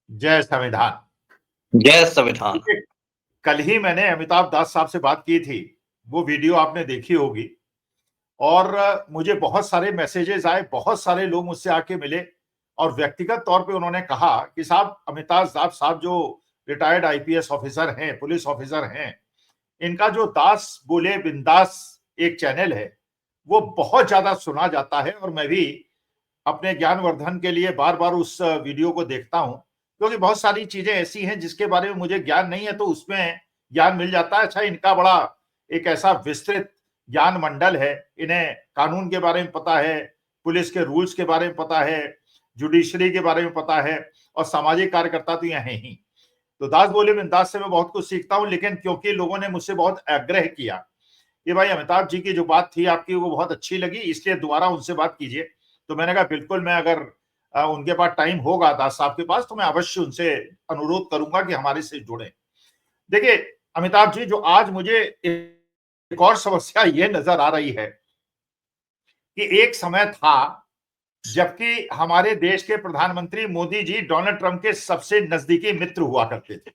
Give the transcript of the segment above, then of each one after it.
जय संविधान। जय संविधान। देखिए, कल ही मैंने अमिताभ दास साहब से बात की थी। वो वीडियो आपने देखी होगी और मुझे बहुत सारे मैसेजेस आए, बहुत सारे लोग मुझसे आके मिले और व्यक्तिगत तौर पे उन्होंने कहा कि साहब अमिताभ दास साहब जो रिटायर्ड आईपीएस ऑफिसर हैं, पुलिस ऑफिसर हैं, इनका जो दास बोले बिंदास एक चैनल है, वो बहुत ज्यादा सुना जाता है और मैं भी अपने ज्ञानवर्धन के लिए बार-बार उस वीडियो को देखता हूं, क्योंकि बहुत सारी चीजें ऐसी हैं जिसके बारे में मुझे ज्ञान नहीं है, तो उसमें ज्ञान मिल जाता है। अच्छा, इनका बड़ा एक ऐसा विस्तृत ज्ञान मंडल है, इन्हें कानून के बारे में पता है, पुलिस के रूल्स के बारे में पता है, जुडिशरी के बारे में पता है और सामाजिक कार्यकर्ता तो यह है ही। तो दास बोले बिंदास से मैं बहुत कुछ सीखता हूं, लेकिन क्योंकि लोगों ने मुझसे बहुत आग्रह किया कि भाई अमिताभ जी की जो बात थी आपकी वो बहुत अच्छी लगी, इसलिए दोबारा उनसे बात कीजिए। तो मैंने कहा बिल्कुल, मैं अगर उनके पास टाइम होगा दास साहब के पास, तो मैं अवश्य उनसे अनुरोध करूंगा कि हमारे से जुड़े। देखिए अमिताभ जी, जो आज मुझे एक और समस्या ये नजर आ रही है कि एक समय था जबकि हमारे देश के प्रधानमंत्री मोदी जी डोनाल्ड ट्रंप के सबसे नजदीकी मित्र हुआ करते थे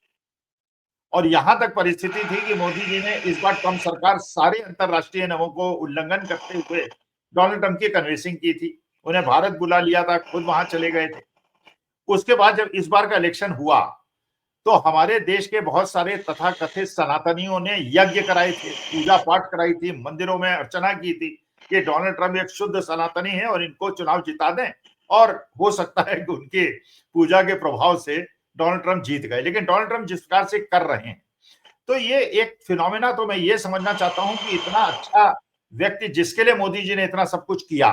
और यहां तक परिस्थिति थी कि मोदी जी ने इस बार ट्रंप सरकार सारे अंतरराष्ट्रीय नियमों को उल्लंघन करते हुए डोनाल्ड ट्रंप की कन्विंसिंग की थी। उन्हें भारत बुला लिया था, खुद वहां चले गए थे। उसके बाद जब इस बार का इलेक्शन हुआ तो हमारे देश के बहुत सारे तथाकथित सनातनियों ने यज्ञ कराए थे, पूजा पाठ कराई थी, मंदिरों में अर्चना की थी कि डोनाल्ड ट्रंप एक शुद्ध सनातनी है और इनको चुनाव जिता दें और हो सकता है कि उनके पूजा के प्रभाव से डोनाल्ड ट्रंप जीत गए। लेकिन डोनाल्ड ट्रंप जिस प्रकार से कर रहे हैं, तो ये एक फिनोमेना, तो मैं ये समझना चाहता हूं कि इतना अच्छा व्यक्ति जिसके लिए मोदी जी ने इतना सब कुछ किया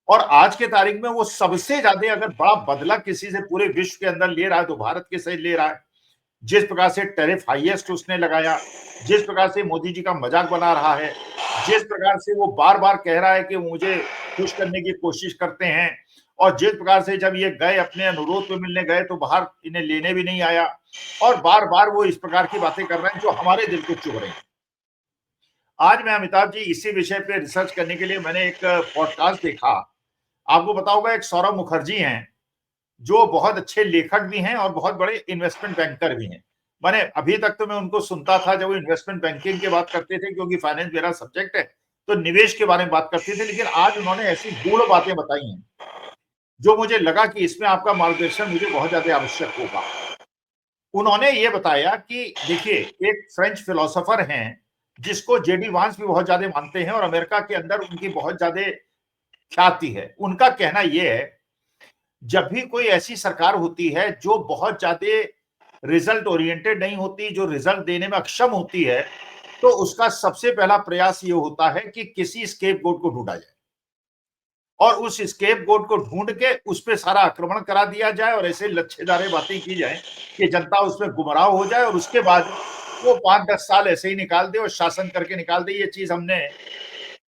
और आज के तारीख में वो सबसे ज्यादा अगर बड़ा बदला किसी से पूरे विश्व के अंदर ले रहा है तो भारत के से ले रहा है। जिस प्रकार से टैरिफ हाईएस्ट उसने लगाया, जिस प्रकार से मोदी जी का मजाक बना रहा है, जिस प्रकार से वो बार बार कह रहा है कि मुझे खुश करने की कोशिश करते हैं और जिस प्रकार से जब ये गए अपने अनुरोध पे मिलने गए तो बाहर इन्हें लेने भी नहीं आया और बार बार वो इस प्रकार की बातें कर रहे हैं जो हमारे दिल को चुभ रही हैं। आज मैं अमिताभ जी इसी विषय पे रिसर्च करने के लिए मैंने एक पॉडकास्ट देखा। आपको पता होगा एक सौरभ मुखर्जी हैं जो बहुत अच्छे लेखक भी हैं और बहुत बड़े इन्वेस्टमेंट बैंकर भी हैं। मैंने अभी तक तो मैं उनको सुनता था जब वो इन्वेस्टमेंट बैंकिंग की बात करते थे, क्योंकि फाइनेंस मेरा सब्जेक्ट है, तो निवेश के बारे में बात करते थे। लेकिन आज उन्होंने ऐसी गूढ़ बातें बताई हैं जो मुझे लगा कि इसमें आपका मार्गदर्शन मुझे बहुत ज्यादा आवश्यक होगा। उन्होंने ये बताया कि देखिए, एक फ्रेंच फिलोसोफर हैं जिसको जेडी वांस भी बहुत ज्यादा मानते हैं और अमेरिका के अंदर उनकी बहुत ज्यादा ख्याति है। उनका कहना यह है, जब भी कोई ऐसी सरकार होती है जो बहुत ज्यादा रिजल्ट ओरिएंटेड नहीं होती, जो रिजल्ट देने में अक्षम होती है, तो उसका सबसे पहला प्रयास ये होता है कि किसी स्केपगोट को ढूंढा जाए और उस स्केपगोट को ढूंढ के उस पर सारा आक्रमण करा दिया जाए और ऐसे लच्छेदार बातें की जाए कि जनता उसमें गुमराह हो जाए और उसके बाद वो 5-10 साल ऐसे ही निकाल दे और शासन करके निकाल दे। ये चीज हमने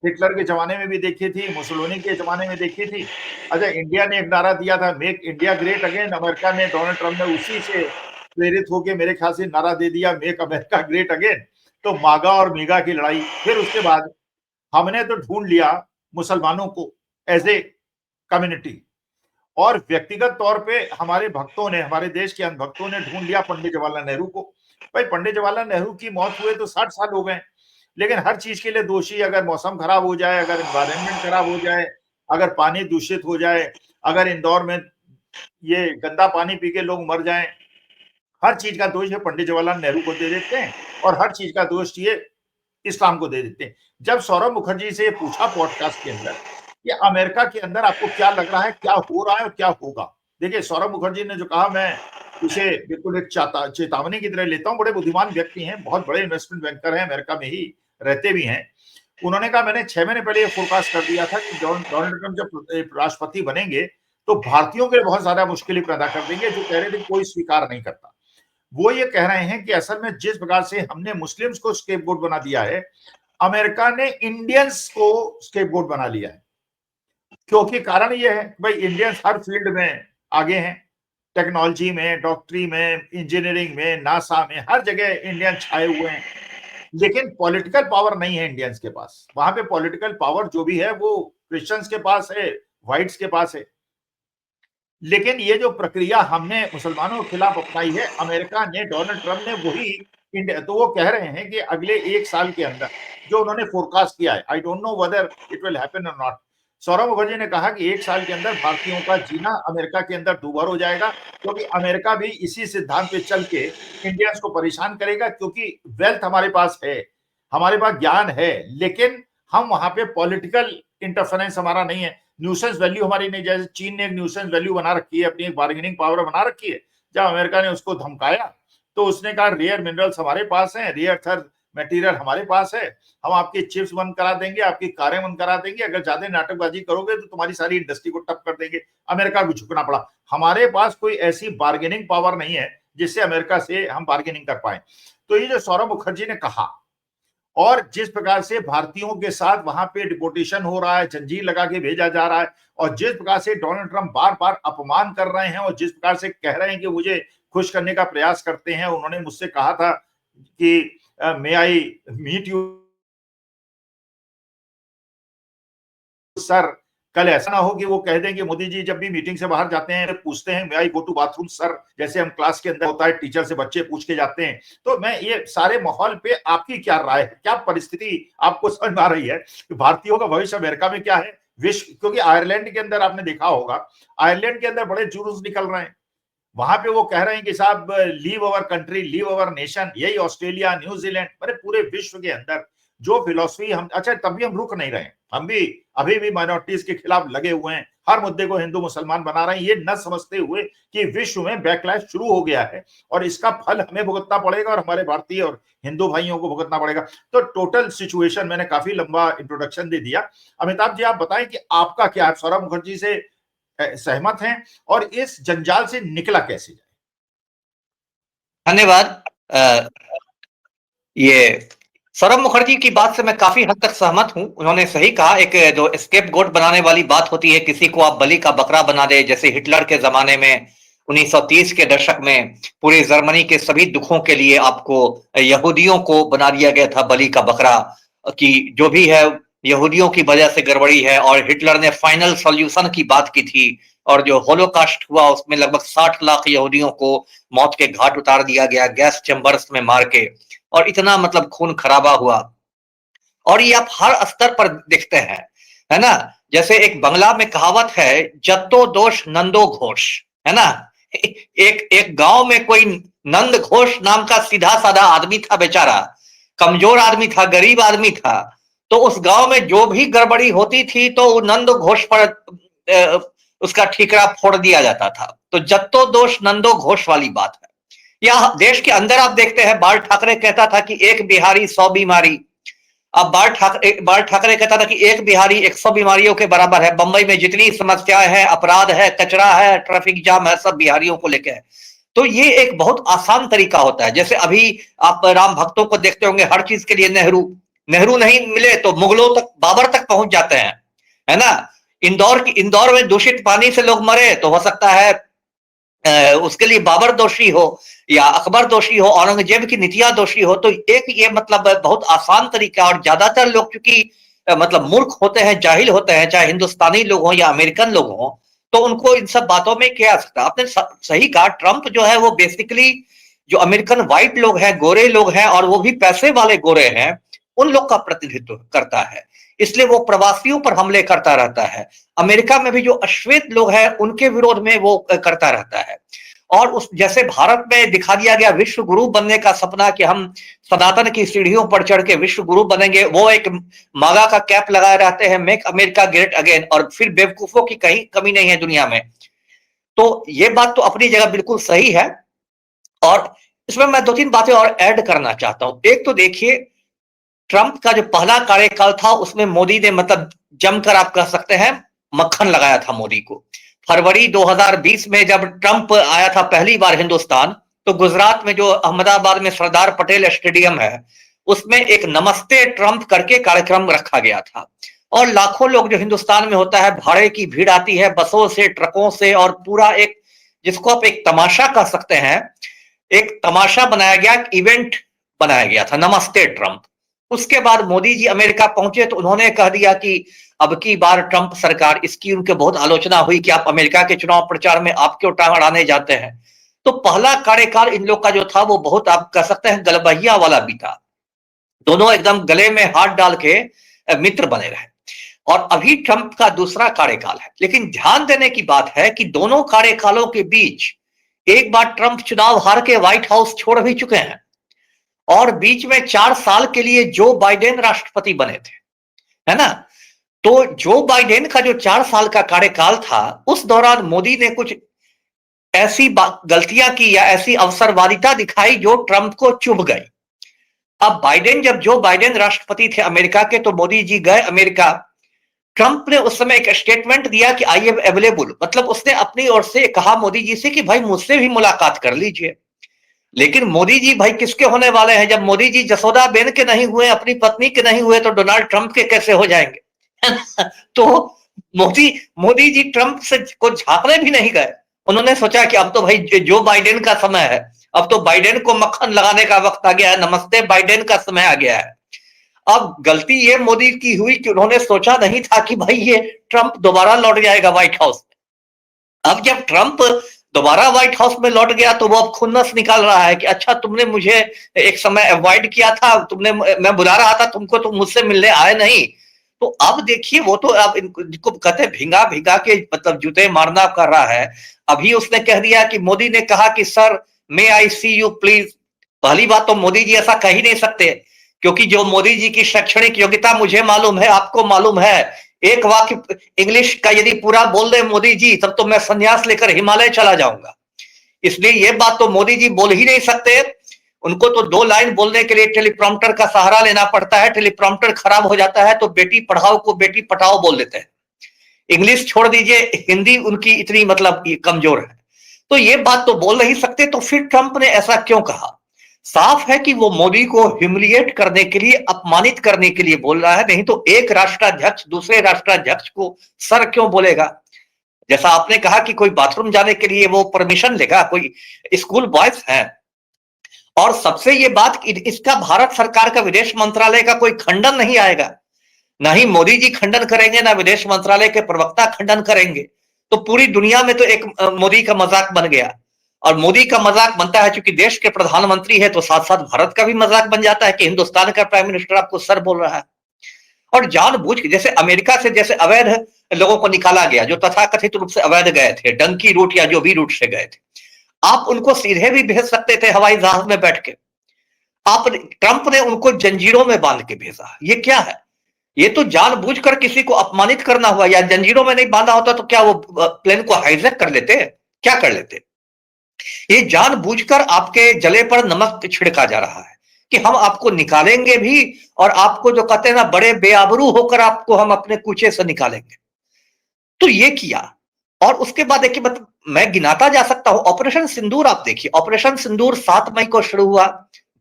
हिटलर के जमाने में भी देखी थी, मुसोलिनी के जमाने में देखी थी। अच्छा, इंडिया ने एक नारा दिया था, make India great again. America ने, डोनाल्ड ट्रंप ने उसी से प्रेरित होकर मेरे ख्याल से नारा दे दिया, मेक अमेरिका ग्रेट अगेन। तो मागा और मीगा की लड़ाई। फिर उसके बाद हमने तो ढूंढ लिया मुसलमानों को एज ए कम्युनिटी और व्यक्तिगत तौर पे हमारे भक्तों ने, हमारे देश के भक्तों ने ढूंढ लिया पंडित जवाहरलाल नेहरू को। भाई, पंडित जवाहरलाल नेहरू की मौत हुए तो 60 साल हो गए, लेकिन हर चीज के लिए दोषी, अगर मौसम खराब हो जाए, अगर एनवायरमेंट खराब हो जाए, अगर पानी दूषित हो जाए, अगर इंदौर में ये गंदा पानी पी के लोग मर जाएं, हर चीज का दोष है पंडित जवाहरलाल नेहरू को दे देते हैं और हर चीज का दोष ये इस्लाम को दे देते हैं। जब सौरभ मुखर्जी से पूछा पॉडकास्ट के अंदर कि अमेरिका के अंदर आपको क्या लग रहा है, क्या हो रहा है और क्या होगा, देखिए सौरभ मुखर्जी ने जो कहा, मैं उसे बिल्कुल एक चेतावनी की तरह लेता हूं। बड़े बुद्धिमान व्यक्ति हैं, बहुत बड़े इन्वेस्टमेंट बैंकर हैं, अमेरिका में ही रहते भी हैं। उन्होंने कहा, मैंने 6 महीने पहले ये फोरकास्ट कर दिया था कि डोनाल्ड ट्रंप जब राष्ट्रपति बनेंगे तो भारतीयों के लिए बहुत ज्यादा मुश्किलें पैदा कर देंगे, जो कह रहे थे कोई स्वीकार नहीं करता। वो ये कह रहे हैं कि असल में जिस प्रकार से हमने मुस्लिम्स को स्केपगोट बना दिया है, अमेरिका ने इंडियंस को स्केपगोट बना लिया है। क्योंकि कारण ये है भाई, इंडियंस हर फील्ड में आगे हैं, टेक्नोलॉजी में, डॉक्टरी में, इंजीनियरिंग में, नासा में, हर जगह इंडियन छाए हुए हैं। लेकिन पॉलिटिकल पावर नहीं है इंडियंस के पास। वहां पे पॉलिटिकल पावर जो भी है वो क्रिश्चियंस के पास है, व्हाइट्स के पास है। लेकिन ये जो प्रक्रिया हमने मुसलमानों के खिलाफ अपनाई है, अमेरिका ने, डोनाल्ड ट्रंप ने वही इंडिया, तो वो कह रहे हैं कि अगले 1 साल के अंदर जो उन्होंने फोरकास्ट किया है, I don't know whether it will happen और नॉट। सौरभ मुखर्जी ने कहा कि 1 साल के अंदर भारतीयों का जीना अमेरिका के अंदर दूभर हो जाएगा, क्योंकि अमेरिका भी इसी सिद्धांत पे चल के इंडियंस को परेशान करेगा, क्योंकि वेल्थ हमारे पास है, हमारे पास ज्ञान है, लेकिन हम वहां पे पॉलिटिकल इंटरफेरेंस हमारा नहीं है, न्यूसेंस वैल्यू हमारी नहीं। जैसे चीन ने एक न्यूसेंस वैल्यू बना रखी है, अपनी एक बार्गेनिंग पावर बना रखी है। जब अमेरिका ने उसको धमकाया तो उसने कहा रेयर मिनरल्स हमारे पास हैं, रेयर थर्ड मटेरियल हमारे पास है, हम आपकी चिप्स बंद करा देंगे, आपकी कारें बंद करा देंगे, अगर ज्यादा नाटकबाजी करोगे तो तुम्हारी सारी इंडस्ट्री को ठप कर देंगे। अमेरिका को झुकना पड़ा। हमारे पास कोई ऐसी बार्गेनिंग पावर नहीं है जिससे अमेरिका से हम बार्गेनिंग कर पाए। तो ये जो सौरभ मुखर्जी ने कहा, और जिस प्रकार से भारतीयों के साथ वहां पे डिपोटेशन हो रहा है, जंजीर लगा के भेजा जा रहा है, और जिस प्रकार से डोनाल्ड ट्रंप बार बार अपमान कर रहे हैं, और जिस प्रकार से कह रहे हैं कि मुझे खुश करने का प्रयास करते हैं। उन्होंने मुझसे कहा था कि मे आई मीट यू सर। कल ऐसा ना हो कि वो कह दें कि मोदी जी जब भी मीटिंग से बाहर जाते हैं पूछते हैं मे आई गो टू बाथरूम सर, जैसे हम क्लास के अंदर होता है टीचर से बच्चे पूछ के जाते हैं। तो मैं ये सारे माहौल पे आपकी क्या राय है, क्या परिस्थिति आपको समझ में आ रही है कि भारतीयों का भविष्य अमेरिका में क्या है, विश्व, क्योंकि आयरलैंड के अंदर आपने देखा होगा, आयरलैंड के अंदर बड़े जुलूस निकल रहे हैं। वहां पे वो कह रहे हैं कि साहब leave our country, leave our nation. यही ऑस्ट्रेलिया, न्यूजीलैंड, अरे पूरे विश्व के अंदर जो फिलॉसफी हम, अच्छा तब भी हम रुक नहीं रहे, हम भी अभी भी माइनॉरिटीज के खिलाफ लगे हुए हैं, हर मुद्दे को हिंदू मुसलमान बना रहे हैं, ये न समझते हुए कि विश्व में बैकलैश शुरू हो गया है और इसका फल हमें भुगतना पड़ेगा और हमारे भारतीय और हिंदू भाइयों को भुगतना पड़ेगा। तो टोटल सिचुएशन, मैंने काफी लंबा इंट्रोडक्शन दे दिया। अमिताभ जी आप बताएं कि आपका क्या है, सौरभ मुखर्जी से सहमत हैं और इस जंजाल से निकला कैसे जाए? धन्यवाद। ये सौरभ मुखर्जी की बात से मैं काफी हद तक सहमत हूं। उन्होंने सही कहा, एक जो स्केप गोट बनाने वाली बात होती है, किसी को आप बलि का बकरा बना दे, जैसे हिटलर के जमाने में 1930 के दशक में पूरी जर्मनी के सभी दुखों के लिए आपको यहूदियों को बना दिया गया था बलि का बकरा, कि जो भी है यहूदियों की वजह से गड़बड़ी है। और हिटलर ने फाइनल सॉल्यूशन की बात की थी, और जो होलोकास्ट हुआ उसमें लगभग 60 लाख यहूदियों को मौत के घाट उतार दिया गया गैस चैम्बर्स में मार के, और इतना मतलब खून खराबा हुआ। और ये आप हर स्तर पर देखते हैं, है ना। जैसे एक बंगला में कहावत है, जत्तो दोष नंदो घोष, है ना। एक एक गांव में कोई नंद घोष नाम का सीधा साधा आदमी था, बेचारा कमजोर आदमी था, गरीब आदमी था। तो उस गांव में जो भी गड़बड़ी होती थी तो वो नंद घोष पर उसका ठीकरा फोड़ दिया जाता था। तो जत्तो दोष नंदो घोष वाली बात है। या देश के अंदर आप देखते हैं, बाल ठाकरे कहता था कि एक बिहारी 100 बीमारी। अब बाल ठाकरे कहता था कि एक बिहारी 100 बीमारियों के बराबर है। बंबई में जितनी समस्याएं हैं, अपराध है, कचरा है, ट्रैफिक जाम है, सब बिहारियों को लेकर है। तो ये एक बहुत आसान तरीका होता है। जैसे अभी आप राम भक्तों को देखते होंगे, हर चीज के लिए नेहरू, नेहरू नहीं मिले तो मुगलों तक, बाबर तक पहुंच जाते हैं, है ना। इंदौर में दूषित पानी से लोग मरे तो हो सकता है उसके लिए बाबर दोषी हो या अकबर दोषी हो, औरंगजेब की नीतियां दोषी हो। तो एक ये मतलब बहुत आसान तरीका, और ज्यादातर लोग चूंकि मतलब मूर्ख होते हैं, जाहिल होते हैं, चाहे हिंदुस्तानी लोग हों या अमेरिकन लोग हों, तो उनको इन सब बातों में क्या सकता। आपने सही कहा, ट्रंप जो है वो बेसिकली जो अमेरिकन व्हाइट लोग हैं, गोरे लोग हैं, और वो भी पैसे वाले गोरे हैं, उन लोग का प्रतिनिधित्व करता है। इसलिए वो प्रवासियों पर हमले करता रहता है। अमेरिका में भी जो अश्वेत लोग हैं उनके विरोध में वो करता रहता है। और उस जैसे भारत में दिखा दिया गया विश्व गुरु बनने का सपना, कि हम सनातन की सीढ़ियों पर चढ़ के विश्व गुरु बनेंगे, वो एक मागा का कैप लगाए रहते हैं, मेक अमेरिका ग्रेट अगेन, और फिर बेवकूफों की कहीं कमी नहीं है दुनिया में। तो ये बात तो अपनी जगह बिल्कुल सही है। और इसमें मैं 2-3 बातें और ऐड करना चाहता हूं। एक तो देखिए, ट्रंप का जो पहला कार्यकाल था उसमें मोदी ने मतलब जमकर आप कह सकते हैं मक्खन लगाया था मोदी को। फरवरी 2020 में जब ट्रंप आया था पहली बार हिंदुस्तान, तो गुजरात में जो अहमदाबाद में सरदार पटेल स्टेडियम है, उसमें एक नमस्ते ट्रंप करके कार्यक्रम रखा गया था। और लाखों लोग, जो हिंदुस्तान में होता है, भाड़े की भीड़ आती है, बसों से, ट्रकों से, और पूरा एक, जिसको आप एक तमाशा कह सकते हैं, एक तमाशा बनाया गया, इवेंट बनाया गया था, नमस्ते ट्रंप। उसके बाद मोदी जी अमेरिका पहुंचे तो उन्होंने कह दिया कि अब की बार ट्रंप सरकार, इसकी उनके बहुत आलोचना हुई कि आप अमेरिका के चुनाव प्रचार में आप क्यों टांग अड़ाने जाते हैं। तो पहला कार्यकाल इन लोग का जो था वो बहुत, आप कह सकते हैं, गलबहिया वाला बीता। दोनों एकदम गले में हाथ डाल के मित्र बने रहे। और अभी ट्रंप का दूसरा कार्यकाल है, लेकिन ध्यान देने की बात है कि दोनों कार्यकालों के बीच एक बार ट्रंप चुनाव हार के व्हाइट हाउस छोड़ भी चुके हैं और बीच में 4 साल के लिए जो बाइडेन राष्ट्रपति बने थे, है ना। तो जो बाइडेन का जो 4 साल का कार्यकाल था, उस दौरान मोदी ने कुछ ऐसी गलतियां की या ऐसी अवसरवादिता दिखाई जो ट्रंप को चुभ गई। अब बाइडेन, जब जो बाइडेन राष्ट्रपति थे अमेरिका के, तो मोदी जी गए अमेरिका। ट्रंप ने उस समय एक स्टेटमेंट दिया कि आई एम अवेलेबल, मतलब उसने अपनी ओर से कहा मोदी जी से कि भाई मुझसे भी मुलाकात कर लीजिए। लेकिन मोदी जी भाई किसके होने वाले हैं? जब मोदी जी जसोदा बेन के नहीं हुए, अपनी पत्नी के नहीं हुए, तो डोनाल्ड ट्रंप के कैसे हो जाएंगे? तो मोदी मोदी जी ट्रंप से को झांकने भी नहीं गए। उन्होंने सोचा कि अब तो भाई जो बाइडेन का समय है, अब तो बाइडेन को मक्खन लगाने का वक्त आ गया है, नमस्ते बाइडेन का समय आ गया है। अब गलती ये मोदी की हुई कि उन्होंने सोचा नहीं था कि भाई ये ट्रंप दोबारा लौट जाएगा व्हाइट हाउस में। अब जब ट्रंप दोबारा व्हाइट हाउस में लौट गया तो वो अब खुन्नस निकाल रहा है कि अच्छा, तुमने मुझे एक समय अवॉइड किया था, तुमने, मैं बुला रहा था तुमको, तुम मुझसे मिलने आए नहीं। तो अब देखिए, वो तो अब इनको कहते भिंगा भिंगा के मतलब जूते मारना कर रहा है। अभी उसने कह दिया कि मोदी ने कहा कि sir may I see you please. पहली बात तो मोदी जी ऐसा कह ही नहीं सकते, क्योंकि जो मोदी जी की शैक्षणिक योग्यता मुझे मालूम है, आपको मालूम है। एक वाक्य इंग्लिश का यदि पूरा बोल दे मोदी जी, तब तो मैं संन्यास लेकर हिमालय चला जाऊंगा। इसलिए ये बात तो मोदी जी बोल ही नहीं सकते। उनको तो 2 लाइन बोलने के लिए टेलीप्रॉम्प्टर का सहारा लेना पड़ता है। टेलीप्रॉम्प्टर खराब हो जाता है तो बेटी पढ़ाओ को बेटी पटाओ बोल देते हैं। इंग्लिश छोड़ दीजिए, हिंदी उनकी इतनी मतलब कमजोर है। तो ये बात तो बोल नहीं सकते। तो फिर ट्रंप ने ऐसा क्यों कहा? साफ है कि वो मोदी को ह्यूमिलिएट करने के लिए, अपमानित करने के लिए बोल रहा है। नहीं तो एक राष्ट्राध्यक्ष दूसरे राष्ट्राध्यक्ष को सर क्यों बोलेगा? जैसा आपने कहा कि कोई बाथरूम जाने के लिए वो परमिशन लेगा, कोई स्कूल बॉयज हैं। और सबसे ये बात, इसका भारत सरकार का विदेश मंत्रालय का कोई खंडन नहीं आएगा। ना ही मोदी जी खंडन करेंगे, ना विदेश मंत्रालय के प्रवक्ता खंडन करेंगे। तो पूरी दुनिया में तो एक मोदी का मजाक बन गया। और मोदी का मजाक बनता है क्योंकि देश के प्रधानमंत्री है, तो साथ साथ भारत का भी मजाक बन जाता है कि हिंदुस्तान का प्राइम मिनिस्टर आपको सर बोल रहा है। और जानबूझ के, जैसे अमेरिका से जैसे अवैध लोगों को निकाला गया, जो तथाकथित रूप से अवैध गए थे, डंकी रूट या जो भी रूट से गए थे, आप उनको सीधे भी भेज सकते थे हवाई जहाज में बैठ के। आप, ट्रंप ने उनको जंजीरों में बांध के भेजा। ये क्या है? ये तो जानबूझकर किसी को अपमानित करना हुआ। या जंजीरों में नहीं बांधा होता तो क्या वो प्लेन को हाईजैक कर लेते? क्या कर लेते? ये जानबूझकर आपके जले पर नमक छिड़का जा रहा है कि हम आपको निकालेंगे भी, और आपको जो कहते हैं ना, बड़े बेआबरू होकर आपको हम अपने कूचे से निकालेंगे। तो ये किया। और उसके बाद देखिए, मतलब मैं गिनाता जा सकता हूं। ऑपरेशन सिंदूर आप देखिए, ऑपरेशन सिंदूर 7 मई को शुरू हुआ,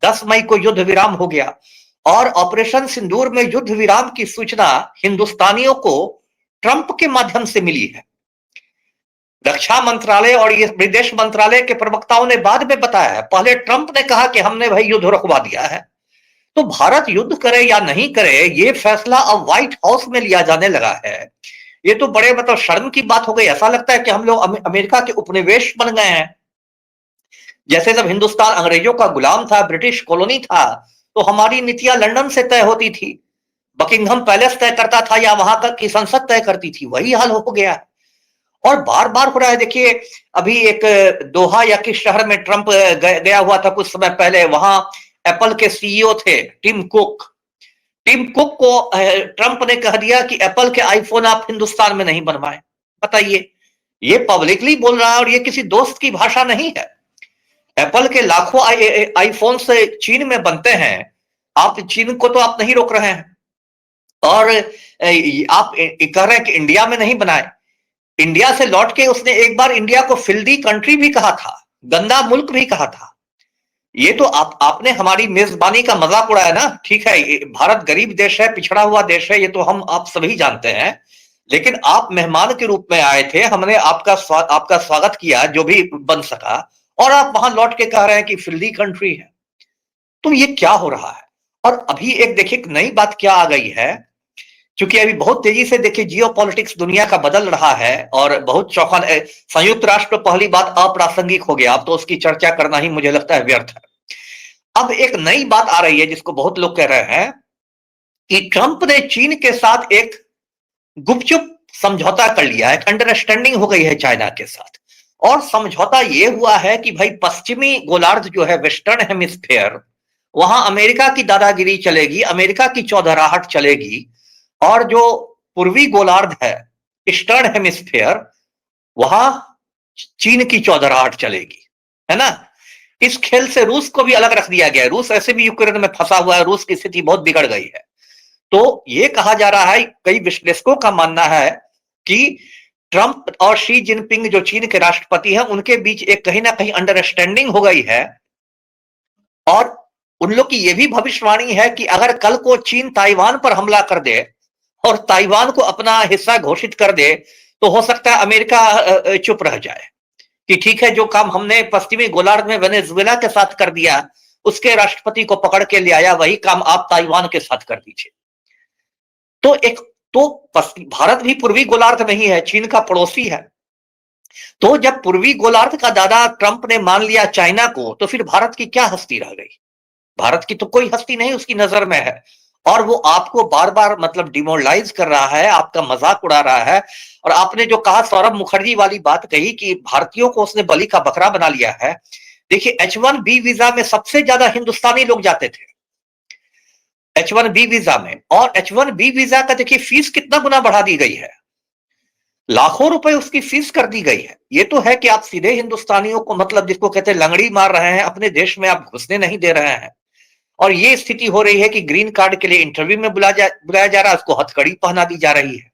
10 मई को युद्ध विराम हो गया। और ऑपरेशन सिंदूर में युद्ध विराम की सूचना हिंदुस्तानियों को ट्रंप के माध्यम से मिली है। रक्षा मंत्रालय और ये विदेश मंत्रालय के प्रवक्ताओं ने बाद में बताया है। पहले ट्रंप ने कहा कि हमने भाई युद्ध रुकवा दिया है। तो भारत युद्ध करे या नहीं करे, ये फैसला अब व्हाइट हाउस में लिया जाने लगा है। ये तो बड़े मतलब शर्म की बात हो गई। ऐसा लगता है कि हम लोग अमेरिका के उपनिवेश बन गए हैं। जैसे जब हिंदुस्तान अंग्रेजों का गुलाम था, ब्रिटिश कॉलोनी था, तो हमारी नीतियां लंदन से तय होती थी, बकिंघम पैलेस तय करता था या वहां की संसद तय करती थी। वही हाल हो गया और बार बार हो रहा है। देखिए, अभी एक दोहा या किस शहर में ट्रंप गया हुआ था कुछ समय पहले। वहां एप्पल के सीईओ थे टिम कुक। टिम कुक को ट्रंप ने कह दिया कि एप्पल के आईफोन आप हिंदुस्तान में नहीं बनवाए। बताइए, ये पब्लिकली बोल रहा है और ये किसी दोस्त की भाषा नहीं है। एप्पल के लाखों आईफोन से चीन में बनते हैं। आप चीन को तो आप नहीं रोक रहे हैं, और आप कह रहे हैं कि इंडिया में नहीं बनाए। इंडिया से लौट के उसने एक बार इंडिया को फिल्दी कंट्री भी कहा था, गंदा मुल्क भी कहा था। ये तो आपने हमारी मेजबानी का मजाक उड़ाया ना। ठीक है, भारत गरीब देश है, पिछड़ा हुआ देश है, ये तो हम आप सभी जानते हैं। लेकिन आप मेहमान के रूप में आए थे, हमने आपका स्वागत किया जो भी बन सका, और आप वहां लौट के कह रहे हैं कि फिल्दी कंट्री है। तो ये क्या हो रहा है? और अभी एक देखिए नई बात क्या आ गई है, क्योंकि अभी बहुत तेजी से देखिए जियो पॉलिटिक्स दुनिया का बदल रहा है और बहुत चौंका, संयुक्त राष्ट्र पहली बात अप्रासंगिक हो गया, अब तो उसकी चर्चा करना ही मुझे लगता है व्यर्थ है। अब एक नई बात आ रही है जिसको बहुत लोग कह रहे हैं कि ट्रंप ने चीन के साथ एक गुपचुप समझौता कर लिया है, एक अंडरस्टैंडिंग हो गई है चाइना के साथ। और समझौता यह हुआ है कि भाई पश्चिमी गोलार्ध जो है वेस्टर्न हेमिस्फेयर, वहां अमेरिका की दादागिरी चलेगी, अमेरिका की चौधराहट चलेगी, और जो पूर्वी गोलार्ध है ईस्टर्न हेमिस्फेयर, वहां चीन की चौधराहट चलेगी, है ना। इस खेल से रूस को भी अलग रख दिया गया है, रूस ऐसे भी यूक्रेन में फंसा हुआ है, रूस की स्थिति बहुत बिगड़ गई है। तो यह कहा जा रहा है, कई विश्लेषकों का मानना है कि ट्रंप और शी जिनपिंग जो चीन के राष्ट्रपति हैं, उनके बीच एक कहीं ना कहीं अंडरस्टैंडिंग हो गई है। और उन लोग की यह भी भविष्यवाणी है कि अगर कल को चीन ताइवान पर हमला कर दे और ताइवान को अपना हिस्सा घोषित कर दे, तो हो सकता है अमेरिका चुप रह जाए कि ठीक है, जो काम हमने पश्चिमी गोलार्ध में वेनेजुएला के साथ कर दिया, उसके राष्ट्रपति को पकड़ के ले आया, वही काम आप ताइवान के साथ कर दीजिए। तो एक तो भारत भी पूर्वी गोलार्ध में ही है, चीन का पड़ोसी है। तो जब पूर्वी गोलार्ध का दादा ट्रंप ने मान लिया चाइना को, तो फिर भारत की क्या हस्ती रह गई? भारत की तो कोई हस्ती नहीं उसकी नजर में है। और वो आपको बार बार मतलब डिमोरलाइज कर रहा है, आपका मजाक उड़ा रहा है। और आपने जो कहा सौरभ मुखर्जी वाली बात कही कि भारतीयों को उसने बलि का बकरा बना लिया है। देखिए H1B वीजा में सबसे ज्यादा हिंदुस्तानी लोग जाते थे, H1B वीजा में। और H1B वीजा का देखिए फीस कितना गुना बढ़ा दी गई है, लाखों रुपए उसकी फीस कर दी गई है। ये तो है कि आप सीधे हिंदुस्तानियों को मतलब जिसको कहते हैं लंगड़ी मार रहे हैं, अपने देश में आप घुसने नहीं दे रहे हैं। और ये स्थिति हो रही है कि ग्रीन कार्ड के लिए इंटरव्यू में बुलाया जा रहा है, उसको हथकड़ी पहना दी जा रही है।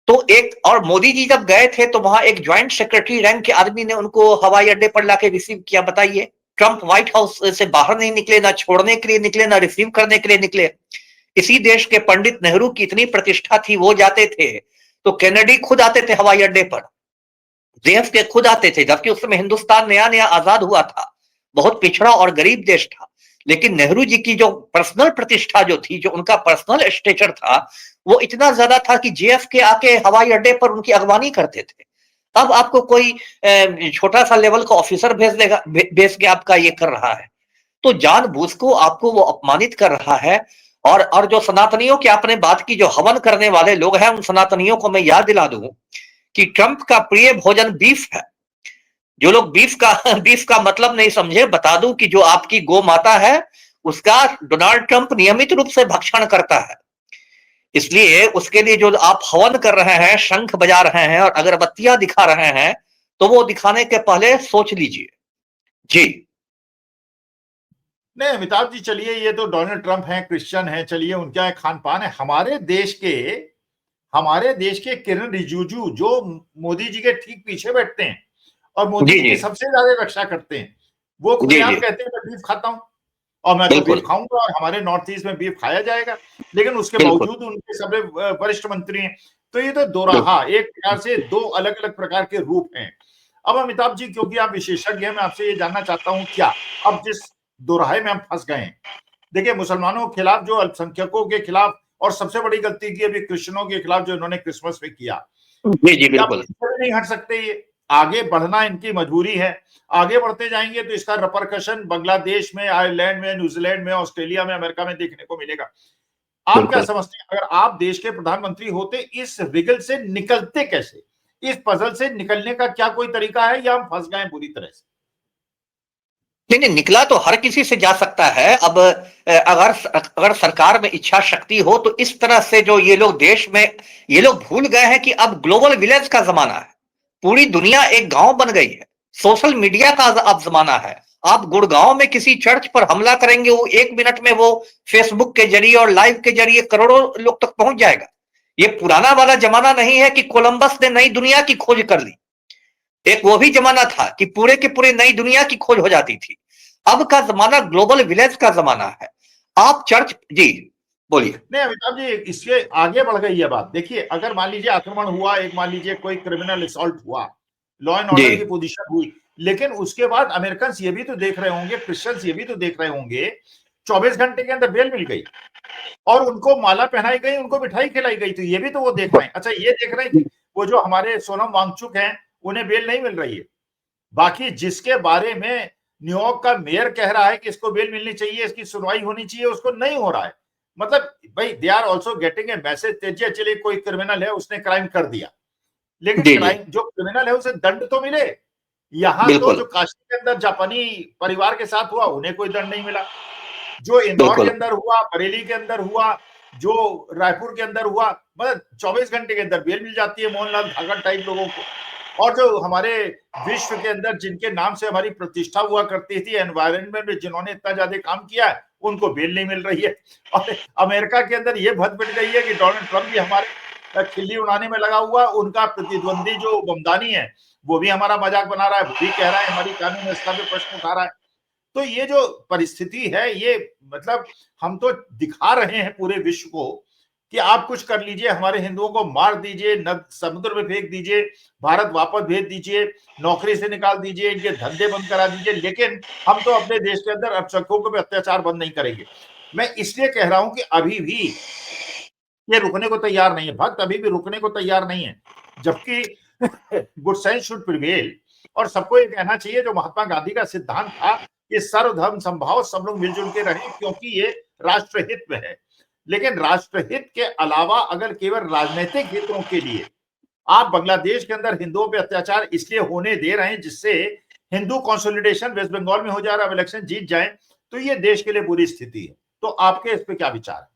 तो एक और मोदी जी जब गए थे तो वहां एक ज्वाइंट सेक्रेटरी रैंक के आदमी ने उनको हवाई अड्डे पर लाके रिसीव किया। बताइए, ट्रंप व्हाइट हाउस से बाहर नहीं निकले, ना छोड़ने के लिए निकले, ना रिसीव करने के लिए निकले। इसी देश के पंडित नेहरू की इतनी प्रतिष्ठा थी, वो जाते थे तो कैनेडी खुद आते थे हवाई अड्डे पर, JFK खुद आते थे, जबकि उस समय हिंदुस्तान नया नया आजाद हुआ था, बहुत पिछड़ा और गरीब देश था। लेकिन नेहरू जी की जो पर्सनल प्रतिष्ठा जो थी, जो उनका पर्सनल स्टेचर था, वो इतना ज्यादा था कि JFK आके हवाई अड्डे पर उनकी अगवानी करते थे। अब आपको कोई छोटा सा लेवल का ऑफिसर भेज के आपका ये कर रहा है, तो जानबूझ को आपको वो अपमानित कर रहा है। और जो सनातनियों की आपने बात की, जो हवन करने वाले लोग हैं, उन सनातनियों को मैं याद दिला दूं कि ट्रंप का प्रिय भोजन बीफ है। जो लोग बीफ का मतलब नहीं समझे, बता दूं कि जो आपकी गौ माता है, उसका डोनाल्ड ट्रंप नियमित रूप से भक्षण करता है। इसलिए उसके लिए जो आप हवन कर रहे हैं, शंख बजा रहे हैं और अगरबत्तियां दिखा रहे हैं, तो वो दिखाने के पहले सोच लीजिए। जी नहीं अमिताभ जी, चलिए ये तो डोनाल्ड ट्रंप हैं, क्रिश्चियन हैं, चलिए उनका खान पान है। हमारे देश के किरण रिजिजू जो मोदी जी के ठीक पीछे बैठते हैं और मोदी जी जी जी की सबसे ज्यादा रक्षा करते हैं, वो जी खुलेआम जी कहते हैं मैं बीफ खाता हूं और मैं तो बीफ बिल्कुल खाऊंगा और हमारे नॉर्थ ईस्ट में बीफ खाया जाएगा। लेकिन उसके बिल्कुल बावजूद उनके सब वरिष्ठ मंत्री हैं। तो ये तो दोराहा, बिल्कुल एक प्रकार से दो अलग अलग प्रकार के रूप हैं। अब अमिताभ जी, क्योंकि आप विशेषज्ञ हैं, मैं आपसे ये जानना चाहता हूं, क्या अब जिस दोराहे में हम फंस गए हैं, देखिए मुसलमानों के खिलाफ, जो अल्पसंख्यकों के खिलाफ, और सबसे बड़ी गलती की अभी क्रिश्चियनों के खिलाफ जो इन्होंने क्रिसमस में किया, जी जी क्या बिल्कुल पीछे भी नहीं हट सकते? ये आगे बढ़ना इनकी मजबूरी है। आगे बढ़ते जाएंगे तो इसका रिपरकशन बांग्लादेश में, आयरलैंड में, न्यूजीलैंड में, ऑस्ट्रेलिया में, अमेरिका में देखने को मिलेगा। आप क्या बिल्कुल समझते हैं, अगर आप देश के प्रधानमंत्री होते, इस रिगल से निकलते कैसे? इस पजल से निकलने का क्या कोई तरीका है, या हम फंस गए पूरी तरह से? नहीं नहीं, निकला तो हर किसी से जा सकता है। अब अगर अगर सरकार में इच्छा शक्ति हो, तो इस तरह से जो ये लोग देश में, ये लोग भूल गए हैं कि अब ग्लोबल विलेज का जमाना है, पूरी दुनिया एक गांव बन गई है, सोशल मीडिया का अब जमाना है। आप गुड़गांव में किसी चर्च पर हमला करेंगे, वो 1 मिनट में वो फेसबुक के जरिए और लाइव के जरिए करोड़ों लोग तक पहुंच जाएगा। ये पुराना वाला जमाना नहीं है कि कोलंबस ने नई दुनिया की खोज कर ली। एक वो भी जमाना था कि पूरे के पूरे नई दुनिया की खोज हो जाती थी। अब का जमाना ग्लोबल विलेज का जमाना है। आप चर्च, जी बोलिए। नहीं अमिताभ जी, इसके आगे बढ़ गई ये बात। देखिए, अगर मान लीजिए आक्रमण हुआ, एक मान लीजिए कोई क्रिमिनल असॉल्ट हुआ, लॉ एंड जी ऑर्डर की पोजीशन हुई, लेकिन उसके बाद अमेरिकन ये भी तो देख रहे होंगे, क्रिश्चियंस ये भी तो देख रहे होंगे 24 घंटे के अंदर बेल मिल गई और उनको माला पहनाई गई, उनको मिठाई खिलाई गई। तो ये भी तो वो देख रहे हैं। अच्छा, ये देख रहे हैं कि वो जो हमारे सोनम वांगचुक हैं उन्हें बेल नहीं मिल रही है। बाकी जिसके बारे में न्यूयॉर्क का मेयर कह रहा है कि इसको बेल मिलनी चाहिए, इसकी सुनवाई होनी चाहिए, उसको नहीं हो रहा है। मतलब भाई, they are also getting a message. चलिए कोई क्रिमिनल है, उसने क्राइम कर दिया, लेकिन जी जी क्राइम जो क्रिमिनल है उसे दंड तो मिले। यहाँ तो बिल्कुल जो काशी के अंदर जापानी परिवार के साथ हुआ, उन्हें कोई दंड नहीं मिला। जो इंदौर के बिल्कुल अंदर हुआ, बरेली के अंदर हुआ, जो रायपुर के अंदर हुआ, मतलब 24 घंटे के अंदर बेल मिल जाती है मोहनलाल धागड़ टाइप लोगों को। और जो हमारे विश्व के अंदर जिनके नाम से हमारी प्रतिष्ठा हुआ करती थी, एनवायरमेंट में जिन्होंने इतना ज्यादा काम किया है, उनको बेल नहीं मिल रही है। और अमेरिका के अंदर ये भद पिट गई है कि डोनाल्ड ट्रंप भी हमारे खिल्ली उड़ाने में लगा हुआ, उनका प्रतिद्वंदी जो बमदानी है वो भी हमारा मजाक बना रहा है, वो भी कह रहा है हमारी कानून व्यवस्था पे प्रश्न उठा रहा है। तो ये जो परिस्थिति है, ये मतलब हम तो दिखा रहे हैं पूरे विश्व को कि आप कुछ कर लीजिए, हमारे हिंदुओं को मार दीजिए, समुद्र में फेंक दीजिए, भारत वापस भेज दीजिए, नौकरी से निकाल दीजिए, इनके धंधे बंद करा दीजिए, लेकिन हम तो अपने देश के अंदर अल्पसंख्यकों पे अत्याचार बंद नहीं करेंगे। मैं इसलिए कह रहा हूं कि अभी भी ये रुकने को तैयार नहीं है, भक्त अभी भी रुकने को तैयार नहीं है, जबकि गुड साइंस शुड प्रिवेल। और सबको ये कहना चाहिए जो महात्मा गांधी का सिद्धांत था कि सर्वधर्म संभाव, सब लोग मिलजुल के रहें, क्योंकि ये राष्ट्रहित में है। लेकिन राष्ट्रहित के अलावा अगर केवल राजनीतिक हितों के लिए आप बांग्लादेश के अंदर हिंदुओं पे अत्याचार इसलिए होने दे रहे हैं जिससे हिंदू कंसोलिडेशन वेस्ट बंगाल में हो जा रहा है, इलेक्शन जीत जाए, तो ये देश के लिए बुरी स्थिति है। तो आपके इस पे क्या विचार है?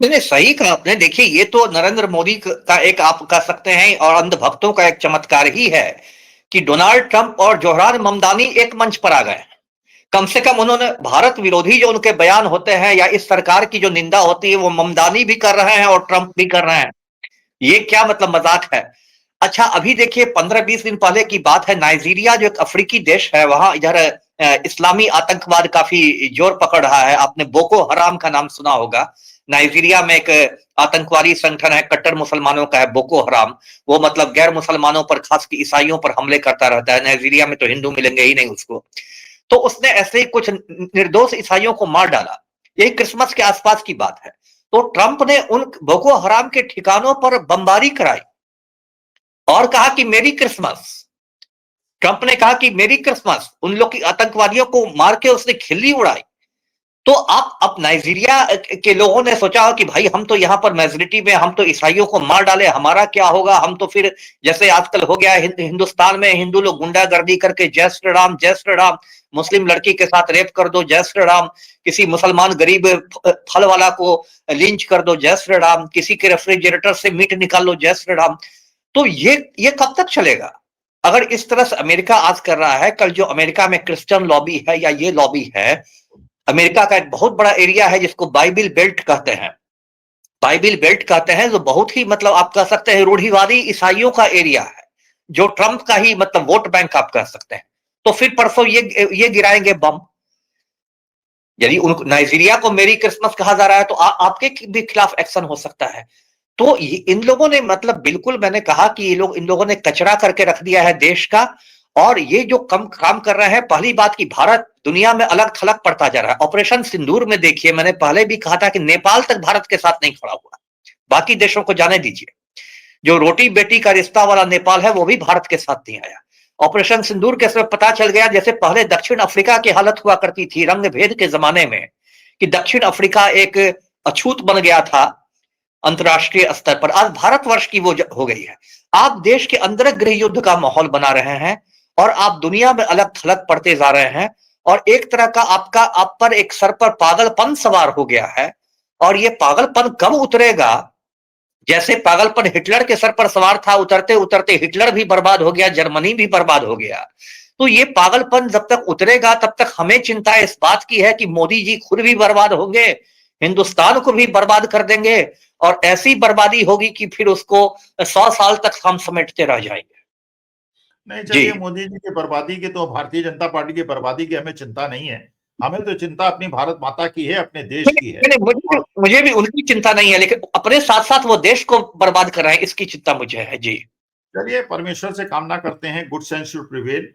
नहीं नहीं, सही कहा आपने। देखिए, ये तो नरेंद्र मोदी का एक, आप कह सकते हैं, और अंधभक्तों का एक चमत्कार ही है कि डोनाल्ड ट्रंप और जोहरान ममदानी एक मंच पर आ गए। कम से कम उन्होंने भारत विरोधी जो उनके बयान होते हैं या इस सरकार की जो निंदा होती है, वो ममदानी भी कर रहे हैं और ट्रंप भी कर रहे हैं। ये क्या मतलब मजाक है। अच्छा, अभी देखिए 15-20 दिन पहले की बात है, नाइजीरिया जो एक अफ्रीकी देश है, वहां इधर इस्लामी आतंकवाद काफी जोर पकड़ रहा है। आपने बोको हराम का नाम सुना होगा। नाइजीरिया में एक आतंकवादी संगठन है, कट्टर मुसलमानों का है, बोको हराम। वो मतलब गैर मुसलमानों पर, खासकर ईसाइयों पर हमले करता रहता है। नाइजीरिया में तो हिंदू मिलेंगे ही नहीं उसको। तो उसने ऐसे ही कुछ निर्दोष ईसाइयों को मार डाला। यही क्रिसमस के आसपास की बात है। तो ट्रंप ने उन बोको हराम के ठिकानों पर बमबारी कराई और कहा कि मेरी क्रिसमस। ट्रंप ने कहा कि मेरी क्रिसमस, उन लोग की आतंकवादियों को मार के उसने खिल्ली उड़ाई। तो आप, अब नाइजीरिया के लोगों ने सोचा हो कि भाई हम तो यहाँ पर मेजोरिटी में, हम तो ईसाइयों को मार डाले, हमारा क्या होगा। हम तो फिर जैसे आजकल हो गया हिंदुस्तान में, हिंदू लोग गुंडागर्दी करके जय श्री राम जय श्री राम, मुस्लिम लड़की के साथ रेप कर दो जय श्री राम, किसी मुसलमान गरीब फल वाला को लिंच कर दो जय श्री राम, किसी के रेफ्रिजरेटर से मीट निकाल लो जय श्री राम। तो ये कब तक चलेगा? अगर इस तरह से अमेरिका आज कर रहा है, कल जो अमेरिका में क्रिश्चियन लॉबी है या ये लॉबी है, अमेरिका का एक बहुत बड़ा एरिया है जिसको बाइबिल बेल्ट कहते हैं। बाइबिल बेल्ट कहते हैं, जो बहुत ही मतलब आप कह सकते हैं रूढ़िवादी ईसाइयों का एरिया है, जो ट्रंप का ही मतलब वोट बैंक आप कह सकते हैं। तो फिर परसों ये गिराएंगे बम। यदि नाइजीरिया को मेरी क्रिसमस कहा जा रहा है तो आपके भी खिलाफ एक्शन हो सकता है। तो इन लोगों ने मतलब बिल्कुल, मैंने कहा कि इन लोगों ने कचरा करके रख दिया है देश का। और ये जो काम कर रहे हैं, पहली बात कि भारत दुनिया में अलग थलग पड़ता जा रहा है। ऑपरेशन सिंदूर में देखिए, मैंने पहले भी कहा था कि नेपाल तक भारत के साथ नहीं खड़ा हुआ, बाकी देशों को जाने दीजिए। जो रोटी बेटी का रिश्ता वाला नेपाल है, वो भी भारत के साथ नहीं आया। ऑपरेशन सिंदूर के समय पता चल गया, जैसे पहले दक्षिण अफ्रीका की हालत हुआ करती थी रंग भेद के जमाने में, कि दक्षिण अफ्रीका एक अछूत बन गया था अंतरराष्ट्रीय स्तर पर, आज भारतवर्ष की वो हो गई है। आप देश के अंदर गृह युद्ध का माहौल बना रहे हैं और आप दुनिया में अलग थलग पड़ते जा रहे हैं। और एक तरह का आप पर एक सर पर पागलपन सवार हो गया है। और ये पागलपन कब उतरेगा? जैसे पागलपन हिटलर के सर पर सवार था, उतरते उतरते हिटलर भी बर्बाद हो गया, जर्मनी भी बर्बाद हो गया। तो ये पागलपन जब तक उतरेगा, तब तक हमें चिंता इस बात की है कि मोदी जी खुद भी बर्बाद होंगे, हिंदुस्तान को भी बर्बाद कर देंगे, और ऐसी बर्बादी होगी कि फिर उसको 100 साल तक हम समेटते रह जाएंगे। नहीं, चलिए, मोदी जी की बर्बादी की तो, भारतीय जनता पार्टी की बर्बादी की हमें चिंता नहीं है। हमें तो चिंता अपनी भारत माता की है, अपने देश की है। मुझे भी उनकी चिंता नहीं है, लेकिन अपने साथ साथ वो देश को बर्बाद कर रहे हैं, इसकी चिंता मुझे है। जी चलिए, परमेश्वर से कामना करते हैं गुड सेंस शुड प्रिवेल।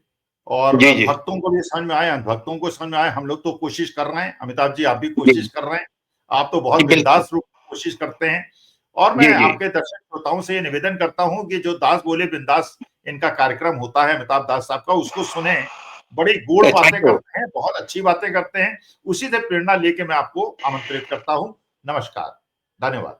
और जी जी भक्तों को भी समझ में आए, भक्तों को समझ में आए। हम लोग तो कोशिश कर रहे हैं, अमिताभ जी आप भी जी कोशिश कर रहे हैं, आप तो जी बहुत बिल्कुल। बिंदास रूप में कोशिश करते हैं। और मैं जी जी आपके दर्शक श्रोताओं से ये निवेदन करता हूं कि जो दास बोले बिंदास इनका कार्यक्रम होता है अमिताभ दास साहब का, उसको सुने। बड़ी गूढ़ बातें थैंक यू। करते हैं, बहुत अच्छी बातें करते हैं। उसी से प्रेरणा लेके मैं आपको आमंत्रित करता हूं। नमस्कार, धन्यवाद।